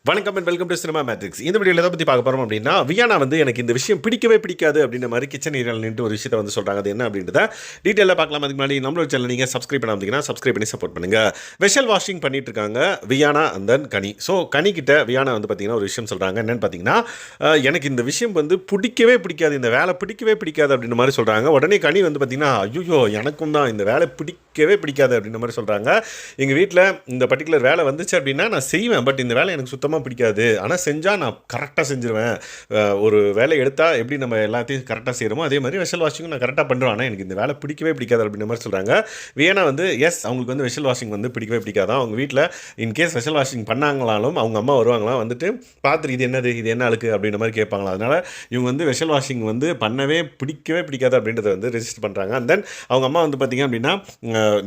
வணக்கம் and welcome to cinema matrix. இந்த வீடியோவில் எதை பற்றி பார்க்க போகிறோம் அப்படின்னா, வியானா வந்து எனக்கு இந்த விஷயம் பிடிக்கவே பிடிக்காது அப்படின்ற மாதிரி கிச்சன் ஏரியாவில் நின்று ஒரு விஷயத்தை வந்து சொல்கிறாங்க. அது என்ன அப்படின்றத டீட்டெயிலாக பார்க்கலாம். அதுக்கு முன்னாடி நம்மளோட சேனல் நீங்கள் சப்ஸ்கிரைப் பண்ணாமல் சப்ஸ்கிரைப் பண்ணி சப்போர்ட் பண்ணுங்கள். வெஷல் வாஷிங் பண்ணிட்டு இருக்காங்க Viana and then Ghani. So கனி கிட்ட வியானா வந்து பார்த்தீங்கன்னா ஒரு விஷயம் சொல்கிறாங்க. என்னென்னு பார்த்தீங்கன்னா, எனக்கு இந்த விஷயம் வந்து பிடிக்கவே பிடிக்காது, இந்த வேலை பிடிக்கவே பிடிக்காது அப்படின்ற மாதிரி சொல்கிறாங்க. உடனே கனி வந்து பார்த்தீங்கன்னா, ஐயோ எனக்கும் தான் இந்த வேலை பிடிக்கவே பிடிக்காது அப்படின்ற மாதிரி சொல்கிறாங்க. எங்கள் வீட்டில் இந்த பர்டிகுலர் வேலை வந்துச்சு அப்படின்னா நான் செய்வேன், பட் இந்த வேலை எனக்கு சுத்தமாக பிடிக்காது. ஆனால் செஞ்சால் நான் கரெக்டாக செஞ்சுருவேன். ஒரு வேலை எடுத்தால் எப்படி நம்ம எல்லாத்தையும் கரெக்டாக செய்கிறோமோ அதே மாதிரி வெஷல் வாஷிங்கும் நான் கரெக்டாக பண்ணுறேன். ஆனால் எனக்கு இந்த வேலை பிடிக்கவே பிடிக்காது அப்படின்ற மாதிரி சொல்கிறாங்க. வியானா வந்து அவங்களுக்கு வந்து வெஷல் வாஷிங் வந்து பிடிக்கவே பிடிக்காதான். அவங்க வீட்டில் இன்கேஸ் வெஷல் வாஷிங் பண்ணாங்களாலும் அவங்க அம்மா வருவாங்களாம், வந்துட்டு பார்த்துட்டு இது என்னது, இது என்ன அழுக்கு அப்படின்ற மாதிரி கேட்பாங்களா. அதனால் இவங்க வந்து வெஷல் வாஷிங் வந்து பண்ணவே பிடிக்கவே பிடிக்காது அப்படின்றத வந்து ரெஜிஸ்டர் பண்ணுறாங்க. அண்ட் தென் அவங்க அம்மா வந்து பார்த்திங்க அப்படின்னா,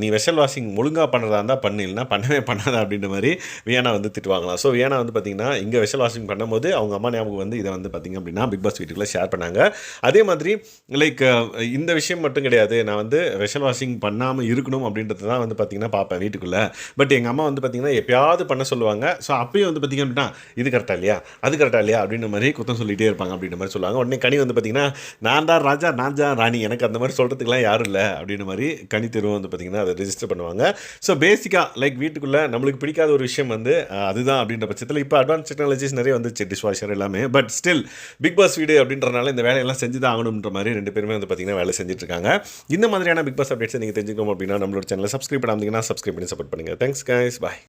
நீ வெஷல் வாஷிங் ஒழுங்காக பண்ணுறதா இருந்தால் பண்ணு, இல்லைனா பண்ணவே பண்ணாத அப்படின்ற மாதிரி வியானா வந்து திட்டுவாங்களாம். ஸோ வியானா வந்து பார்த்திங்கன்னா இங்கே வெஷல் வாஷிங் பண்ணும்போது அவங்க அம்மா ஞாபகம் வந்து இதை வந்து பார்த்திங்க அப்படின்னா பிக் பாஸ் வீட்டுக்குள்ளே ஷேர் பண்ணாங்க. அதே மாதிரி லைக் இந்த விஷயம் மட்டும் கிடையாது, நான் வந்து வெஷல் வாஷிங் பண்ணாமல் இருக்கணும் அப்படின்றது தான் வந்து பார்த்திங்கன்னா பார்ப்பேன் வீட்டுக்குள்ளே. பட் எங்கள் அம்மா வந்து பார்த்திங்கன்னா எப்பயாவது பண்ண சொல்லுவாங்க. ஸோ அப்பயும் வந்து பார்த்திங்க அப்படின்னா இது கரெக்டாக இல்லையா, அது கரெக்டாக இல்லையா அப்படின்ற மாதிரி குத்தம் சொல்லிகிட்டே இருப்பாங்க அப்படின்ற மாதிரி சொல்லுவாங்க. உடனே கனி வந்து பார்த்திங்கன்னா, நான் தான் ராஜா, நான் தான் ராணி, எனக்கு அந்த மாதிரி சொல்கிறதுக்குலாம் யாரும் இல்லை அப்படின்ற மாதிரி கனி தெருவும் வந்து பார்த்திங்கன்னா அதை ரெஜிஸ்டர் பண்ணுவாங்க. ஸோ பேசிக்காக லைக் வீட்டுக்குள்ளே நம்மளுக்கு பிடிக்காத ஒரு விஷயம் வந்து அதுதான் அப்படின்ற பட்சத்தில் இப்போ அட்வான்ஸ் டெக்னாலஜிஸ் நிறைய வந்துச்சு, டிஷ் வாஷர் எல்லாமே. பட் ஸ்டில் பிக் பாஸ் வீடு அப்படின்றனால இந்த வேலையெல்லாம் செஞ்சு தான் ஆகணுன்ற மாதிரி ரெண்டு பேருமே வந்து பார்த்திங்கன்னா வேலை செஞ்சுட்டு இருக்காங்க. இந்த மாதிரியான பிக் பாஸ் அப்டேட்ஸை நீங்கள் தெரிஞ்சுக்கணும் அப்படின்னா நம்மளோட சேனலை சப்ஸ்கிரைப் பண்ணாமல் சப்ஸ்கிரைப் பண்ணி சப்போர்ட் பண்ணுங்கள். தேங்க்ஸ் கைஸ், பாய்.